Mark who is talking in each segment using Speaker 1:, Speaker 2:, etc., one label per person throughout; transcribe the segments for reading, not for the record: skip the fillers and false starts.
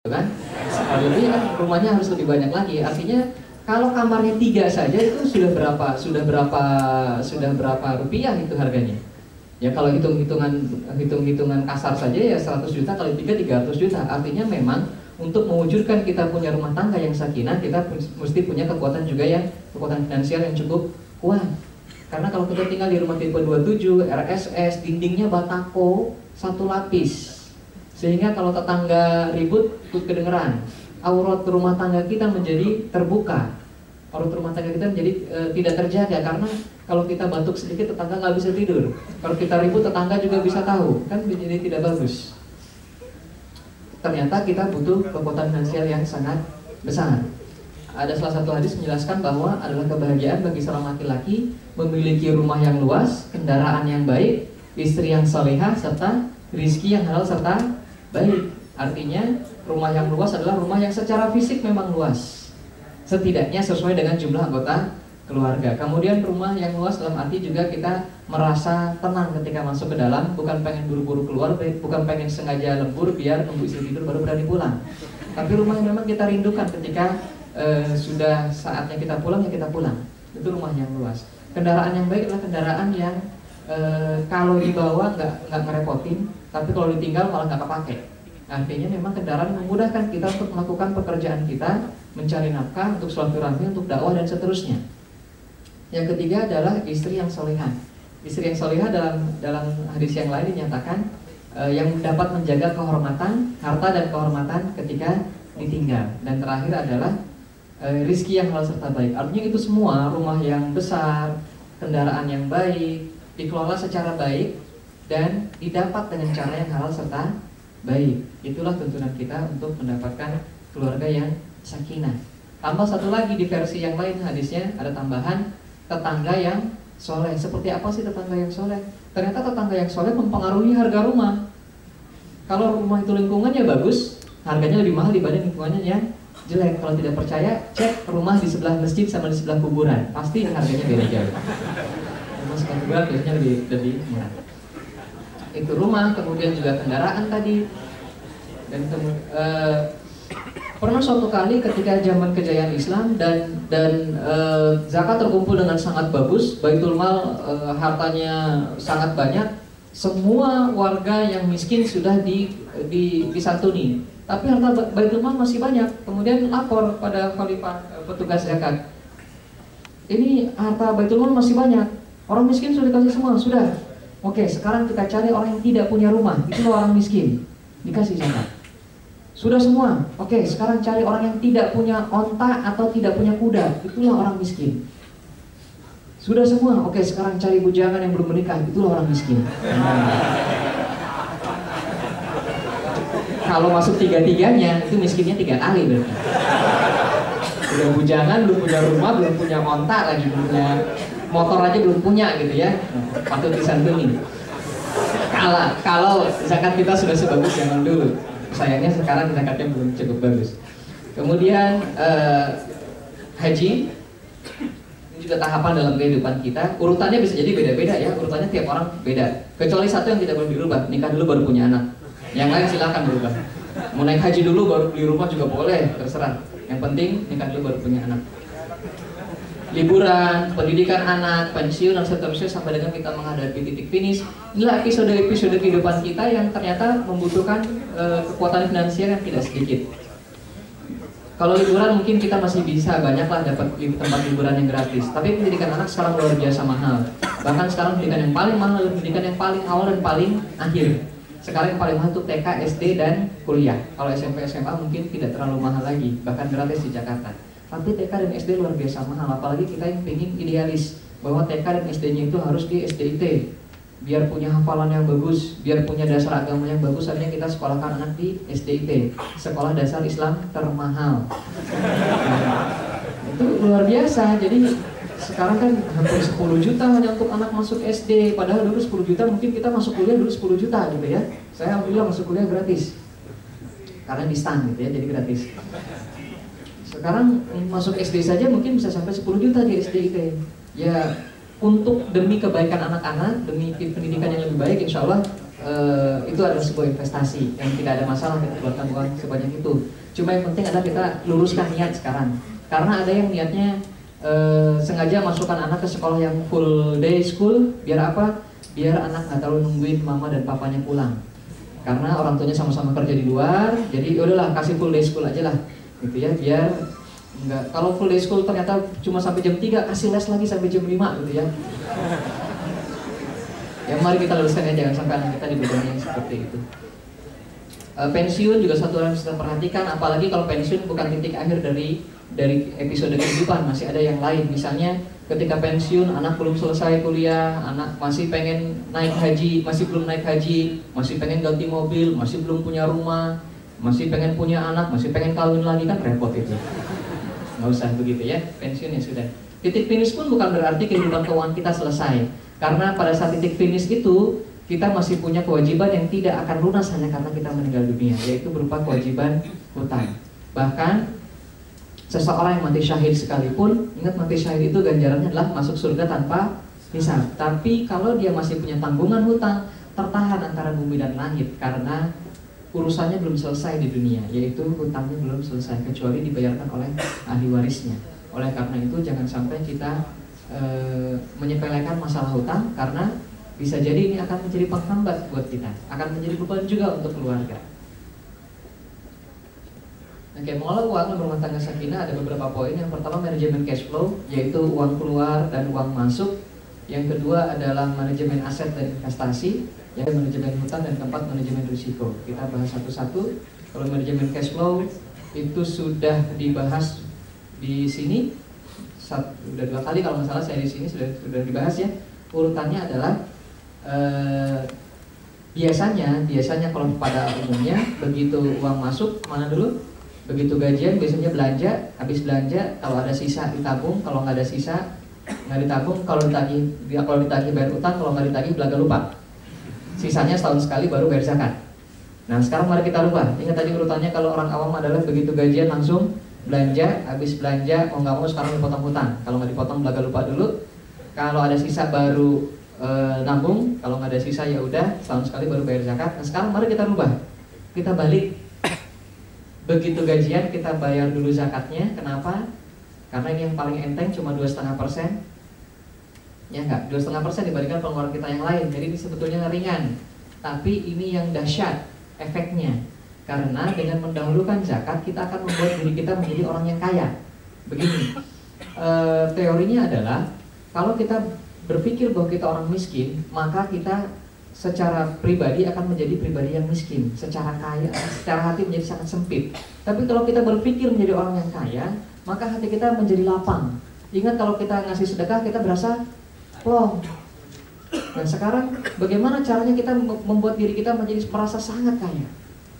Speaker 1: kan? Lebih kan rumahnya harus lebih banyak lagi. Artinya kalau kamarnya 3 saja itu sudah berapa rupiah itu harganya. Ya kalau hitung-hitungan kasar saja ya 100 juta kali 3 300 juta. Artinya memang untuk mewujudkan kita punya rumah tangga yang sakinah, kita mesti punya kekuatan juga kekuatan finansial yang cukup kuat. Karena kalau kita tinggal di rumah tipe 27, RSS, dindingnya batako 1 lapis. Sehingga kalau tetangga ribut ikut kedengeran, aurat rumah tangga kita menjadi terbuka, aurat rumah tangga kita menjadi tidak terjaga. Karena kalau kita batuk sedikit tetangga nggak bisa tidur, kalau kita ribut tetangga juga bisa tahu, kan menjadi tidak bagus. Ternyata kita butuh kekuatan finansial yang sangat besar. Ada salah satu hadis menjelaskan bahwa adalah kebahagiaan bagi seorang laki-laki memiliki rumah yang luas, kendaraan yang baik, istri yang salehah, serta rizki yang halal serta baik. Artinya rumah yang luas adalah rumah yang secara fisik memang luas, setidaknya sesuai dengan jumlah anggota keluarga. Kemudian rumah yang luas dalam arti juga kita merasa tenang ketika masuk ke dalam, bukan pengen buru-buru keluar, bukan pengen sengaja lembur biar nunggu istri tidur baru berani pulang. Tapi rumah yang memang kita rindukan ketika sudah saatnya kita pulang, ya kita pulang. Itu rumah yang luas. Kendaraan yang baik adalah kendaraan yang kalau dibawa nggak ngerepotin, tapi kalau ditinggal malah nggak kepake. Artinya memang kendaraan memudahkan kita untuk melakukan pekerjaan kita, mencari nafkah, untuk silaturahmi, untuk dakwah dan seterusnya. Yang ketiga adalah istri yang solehah. Istri yang solehah dalam hadis yang lain dinyatakan yang dapat menjaga kehormatan, harta dan kehormatan ketika ditinggal. Dan terakhir adalah rizki yang halal serta baik. Artinya itu semua, rumah yang besar, kendaraan yang baik, dikelola secara baik dan didapat dengan cara yang halal serta baik. Itulah tuntunan kita untuk mendapatkan keluarga yang sakinah. Tambah satu lagi di versi yang lain hadisnya ada tambahan tetangga yang soleh. Seperti apa sih tetangga yang soleh? Ternyata tetangga yang soleh mempengaruhi harga rumah. Kalau rumah itu lingkungannya bagus, harganya lebih mahal dibanding lingkungannya yang jelek. Kalau tidak percaya, cek rumah di sebelah masjid sama di sebelah kuburan, pasti harganya beda jauh. Rumah sebelah kuburan biasanya lebih murah. Itu rumah, kemudian juga kendaraan tadi. Dan pernah suatu kali ketika zaman kejayaan Islam dan zakat terkumpul dengan sangat bagus, Baitul Mal hartanya sangat banyak, semua warga yang miskin sudah disantuni. Tapi harta Baitul Mal masih banyak. Kemudian lapor pada khalifah petugas zakat, ini harta Baitul Mal masih banyak, orang miskin sudah dikasih semua, sudah. Oke, sekarang kita cari orang yang tidak punya rumah, itulah orang miskin, dikasih zakat. Sudah semua. Oke, sekarang cari orang yang tidak punya onta atau tidak punya kuda, itulah orang miskin. Sudah semua. Oke, sekarang cari bujangan yang belum menikah, itulah orang miskin. Kalau masuk tiga-tiganya, itu miskinnya 3 kali berarti. Udah bujangan, belum punya rumah, belum punya onta lagi, belum punya motor aja belum punya gitu ya. Patut disantuni. Kalau zakat kita sudah sebagus zaman dulu. Sayangnya sekarang zakatnya belum cukup bagus. Kemudian haji ini juga tahapan dalam kehidupan kita. Urutannya bisa jadi beda-beda ya. Urutannya tiap orang beda. Kecuali satu yang tidak boleh dirubah, nikah dulu baru punya anak. Yang lain silakan berubah. Mau naik haji dulu baru beli rumah juga boleh, terserah. Yang penting nikah dulu baru punya anak. Liburan, pendidikan anak, pensiun dan seterusnya sampai dengan kita menghadapi titik finish. Inilah episode kehidupan kita yang ternyata membutuhkan kekuatan finansial yang tidak sedikit. Kalau liburan mungkin kita masih bisa banyaklah dapat tempat liburan yang gratis. Tapi pendidikan anak sekarang luar biasa mahal. Bahkan sekarang pendidikan yang paling mahal adalah pendidikan yang paling awal dan paling akhir. Sekarang yang paling mahal itu TK, SD dan kuliah. Kalau SMP, SMA mungkin tidak terlalu mahal lagi, bahkan gratis di Jakarta. Tapi TK dan SD luar biasa mahal, apalagi kita yang ingin idealis bahwa TK dan SD-nya itu harus di SDIT biar punya hafalan yang bagus, biar punya dasar agama yang bagus. Akhirnya kita sekolahkan anak di SDIT, Sekolah Dasar Islam Termahal. Itu luar biasa. Jadi sekarang kan hampir 10 juta hanya untuk anak masuk SD, padahal dulu 10 juta mungkin kita masuk kuliah dulu 10 juta gitu ya. Saya alhamdulillah masuk kuliah gratis karena di STAN gitu ya, jadi gratis. Sekarang masuk SD saja mungkin bisa sampai 10 juta di SDIT. Ya untuk demi kebaikan anak-anak, demi pendidikan yang lebih baik, insya Allah itu adalah sebuah investasi yang tidak ada masalah kita keluarkan uang sebanyak itu. Cuma yang penting adalah kita luruskan niat sekarang. Karena ada yang niatnya sengaja masukkan anak ke sekolah yang full day school, biar apa? Biar anak nggak terlalu nungguin mama dan papanya pulang. Karena orang tuanya sama-sama kerja di luar, jadi udahlah kasih full day school aja lah, gitu ya. Biar enggak, kalau full day school ternyata cuma sampai jam 3, kasih les lagi sampai jam 5 gitu ya. Ya mari kita luruskan ya, jangan sampai anak kita dibebani seperti itu. Pensiun juga satu hal yang harus kita perhatikan, apalagi kalau pensiun bukan titik akhir dari episode kehidupan, masih ada yang lain. Misalnya ketika pensiun anak belum selesai kuliah, anak masih pengen naik haji, masih belum naik haji, masih pengen ganti mobil, masih belum punya rumah, masih pengen punya anak, masih pengen kawin lagi, kan repot itu. Nggak usah begitu ya, pensiun ya sudah. Titik finish pun bukan berarti kehidupan keuangan kita selesai. Karena pada saat titik finish itu, kita masih punya kewajiban yang tidak akan lunas hanya karena kita meninggal dunia, yaitu berupa kewajiban hutang. Bahkan, seseorang yang mati syahid sekalipun, ingat mati syahid itu ganjarannya adalah masuk surga tanpa hisab. Tapi kalau dia masih punya tanggungan hutang, tertahan antara bumi dan langit, karena urusannya belum selesai di dunia, yaitu hutangnya belum selesai, kecuali dibayarkan oleh ahli warisnya. Oleh karena itu, jangan sampai kita menyepelekan masalah hutang, karena bisa jadi ini akan menjadi penghambat buat kita, akan menjadi beban juga untuk keluarga. Oke, mengelola uang dan berumah tangga sakinah ada beberapa poin. Yang pertama manajemen cash flow, yaitu uang keluar dan uang masuk. Yang kedua adalah manajemen aset dan investasi, yaitu manajemen hutang, dan keempat manajemen risiko. Kita bahas satu-satu. Kalau manajemen cash flow itu sudah dibahas di sini. Sudah 2 kali kalau nggak salah saya di sini sudah dibahas ya. Urutannya adalah biasanya kalau pada umumnya begitu uang masuk mana dulu, begitu gajian biasanya belanja, habis belanja kalau ada sisa ditabung, kalau nggak ada sisa nggak ditabung, kalau ditagih bayar utang, kalau nggak ditagih belaga lupa. Sisanya setahun sekali baru bayar zakat. Nah sekarang mari kita rubah. Ingat tadi urutannya kalau orang awam adalah begitu gajian langsung belanja, habis belanja mau nggak mau sekarang dipotong hutang. Kalau nggak dipotong belaga lupa dulu. Kalau ada sisa baru nabung, kalau nggak ada sisa ya udah setahun sekali baru bayar zakat. Nah sekarang mari kita rubah, kita balik. Begitu gajian kita bayar dulu zakatnya. Kenapa? Karena ini yang paling enteng, cuma 2,5%. Ya enggak, 2,5% dibandingkan pengeluaran kita yang lain. Jadi ini sebetulnya ringan, tapi ini yang dahsyat efeknya. Karena dengan mendahulukan zakat, kita akan membuat diri kita menjadi orang yang kaya. Begini, teorinya adalah kalau kita berpikir bahwa kita orang miskin, maka kita secara pribadi akan menjadi pribadi yang miskin. Secara kaya, secara hati menjadi sangat sempit. Tapi kalau kita berpikir menjadi orang yang kaya, maka hati kita menjadi lapang. Ingat kalau kita ngasih sedekah, kita berasa plong. Dan sekarang bagaimana caranya kita membuat diri kita menjadi merasa sangat kaya?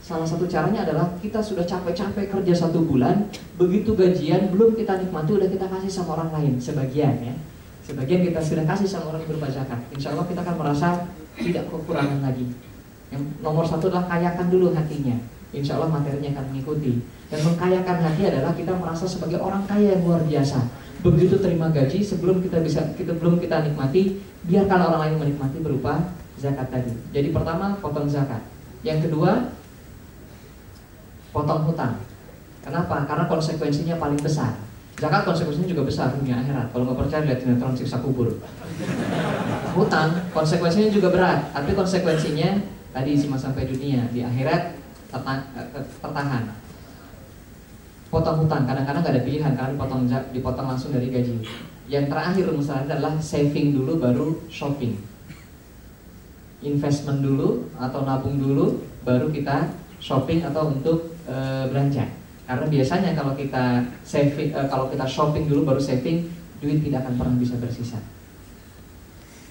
Speaker 1: Salah satu caranya adalah kita sudah capek-capek kerja 1 bulan, begitu gajian belum kita nikmati udah kita kasih sama orang lain sebagian ya. Sebagian kita sudah kasih sama orang yang berupa zakat. Insya Allah kita akan merasa tidak kekurangan lagi. Yang nomor 1 adalah kayakan dulu hatinya. Insya Allah materinya akan mengikuti. Dan mengkayakan hati adalah kita merasa sebagai orang kaya yang luar biasa. Begitu terima gaji, sebelum belum kita nikmati, biarkan orang lain menikmati berupa zakat tadi. Jadi pertama potong zakat. Yang kedua potong hutang. Kenapa? Karena konsekuensinya paling besar. Zakat konsekuensinya juga besar dunia akhirat. Kalau nggak percaya lihat sinetron siksa kubur. Hutang konsekuensinya juga berat, tapi konsekuensinya tadi cuma sampai dunia, di akhirat tertahan. Potong hutang kadang-kadang nggak ada pilihan karena dipotong langsung dari gaji. Yang terakhir misalnya adalah saving dulu baru shopping. Investment dulu atau nabung dulu baru kita shopping atau untuk belanja. Karena biasanya kalau kita saving, kalau kita shopping dulu baru saving, duit tidak akan pernah bisa bersisa.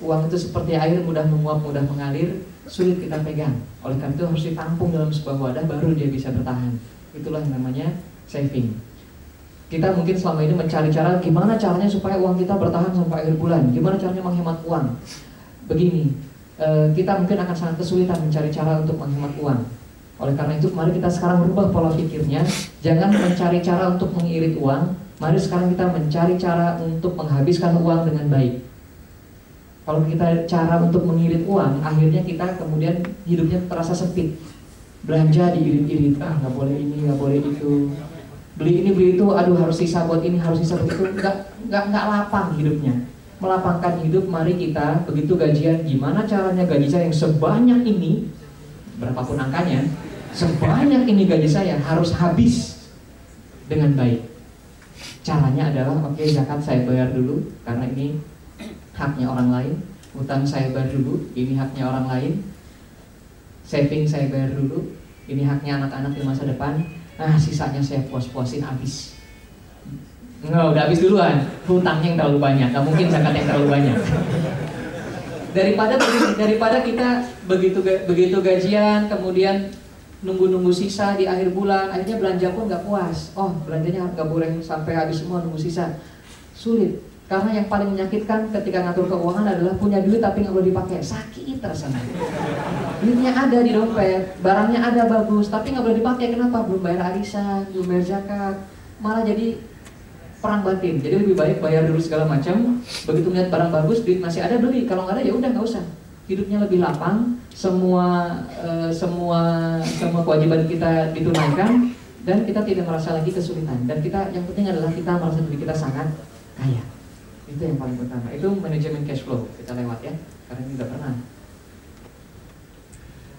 Speaker 1: Uang itu seperti air, mudah menguap, mudah mengalir, sulit kita pegang. Oleh karena itu harus ditampung dalam sebuah wadah baru dia bisa bertahan. Itulah yang namanya saving. Kita mungkin selama ini mencari cara gimana caranya supaya uang kita bertahan sampai akhir bulan, gimana caranya menghemat uang. Begini, kita mungkin akan sangat kesulitan mencari cara untuk menghemat uang. Oleh karena itu, mari kita sekarang merubah pola pikirnya. Jangan mencari cara untuk mengirit uang. Mari sekarang kita mencari cara untuk menghabiskan uang dengan baik. Kalau kita cara untuk mengirit uang, akhirnya kita kemudian hidupnya terasa sempit. Belanja diirit-irit, nggak boleh ini, nggak boleh itu. Beli ini, beli itu, aduh harus sisa buat ini, harus sisa buat itu. Nggak lapang hidupnya. Melapangkan hidup, mari kita begitu gajian, gimana caranya gaji saya yang sebanyak ini, berapapun angkanya, sebanyak ini gaji saya harus habis dengan baik. Caranya adalah, oke, zakat saya bayar dulu karena ini haknya orang lain. Utang saya bayar dulu, ini haknya orang lain. Saving saya bayar dulu, ini haknya anak-anak di masa depan. Nah, sisanya saya puas-puasin habis. Nggak, udah habis duluan. Hutangnya yang terlalu banyak, nggak mungkin zakat yang terlalu banyak. Daripada kita begitu gajian, kemudian nunggu sisa di akhir bulan, akhirnya belanja pun nggak puas. Oh, belanjanya nggak boleh sampai habis semua, nunggu sisa. Sulit. Karena yang paling menyakitkan ketika ngatur keuangan adalah punya duit tapi nggak boleh dipakai. Sakit rasanya. Duitnya ada di dompet, barangnya ada bagus, tapi nggak boleh dipakai. Kenapa? Belum bayar arisan, belum bayar zakat. Malah jadi perang batin. Jadi lebih baik bayar dulu segala macam. Begitu melihat barang bagus, duit masih ada, beli. Kalau nggak ada ya udah nggak usah. Hidupnya lebih lapang, semua kewajiban kita ditunaikan, dan kita tidak merasa lagi kesulitan. Dan kita, yang penting adalah kita merasa diri kita sangat kaya. Itu yang paling pertama. Itu manajemen cash flow. Kita lewat ya, karena ini udah pernah.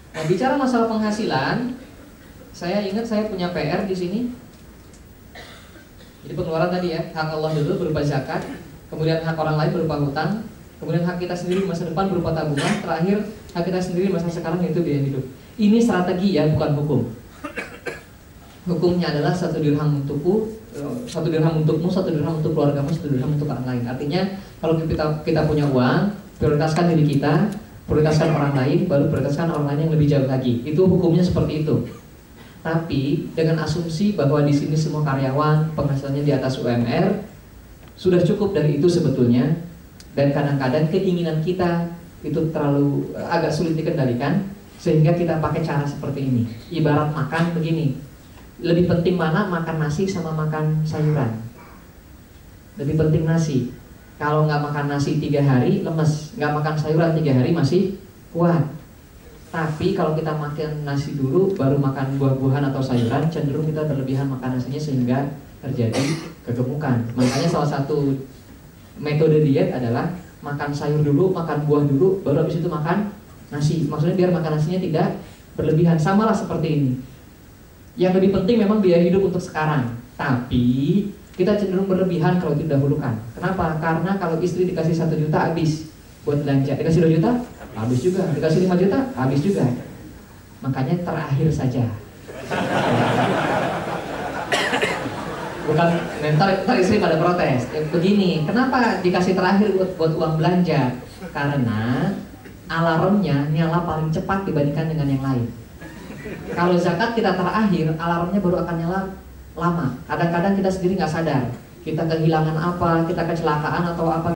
Speaker 1: Nah, bicara masalah penghasilan, saya ingat saya punya PR di sini. Jadi pengeluaran tadi ya, hak Allah dulu berupa zakat, kemudian hak orang lain berupa hutang, kemudian hak kita sendiri di masa depan berupa tabungan, terakhir hak kita sendiri di masa sekarang yaitu biaya hidup. Ini strategi ya, bukan hukum. Hukumnya adalah 1 dirham untukku, 1 dirham untukmu, 1 dirham untuk keluargamu, 1 dirham untuk orang lain. Artinya kalau kita punya uang, prioritaskan diri kita, prioritaskan orang lain, baru prioritaskan orang lain yang lebih jauh lagi. Itu hukumnya seperti itu. Tapi dengan asumsi bahwa di sini semua karyawan penghasilannya di atas UMR, sudah cukup dari itu sebetulnya. Dan kadang-kadang keinginan kita itu terlalu agak sulit dikendalikan, sehingga kita pakai cara seperti ini. Ibarat makan begini, lebih penting mana makan nasi sama makan sayuran? Lebih penting nasi. Kalau nggak makan nasi 3 hari lemes, nggak makan sayuran 3 hari masih kuat. Tapi kalau kita makan nasi dulu baru makan buah-buahan atau sayuran, cenderung kita berlebihan makan nasinya sehingga terjadi kegemukan. Makanya salah satu metode diet adalah makan sayur dulu, makan buah dulu, baru habis itu makan nasi. Maksudnya biar makan nasinya tidak berlebihan. Samalah seperti ini. Yang lebih penting memang biaya hidup untuk sekarang, tapi kita cenderung berlebihan kalau didahulukan. Kenapa? Karena kalau istri dikasih 1 juta habis buat belanja, dikasih 2 juta habis juga, dikasih 5 juta habis juga. Makanya terakhir saja. Bukan ntar istri pada protes. Begini, kenapa dikasih terakhir buat uang belanja? Karena alarmnya nyala paling cepat dibandingkan dengan yang lain. Kalau zakat kita terakhir, alarmnya baru akan nyala lama. Kadang-kadang kita sendiri nggak sadar. Kita kehilangan apa, kita kecelakaan atau apa.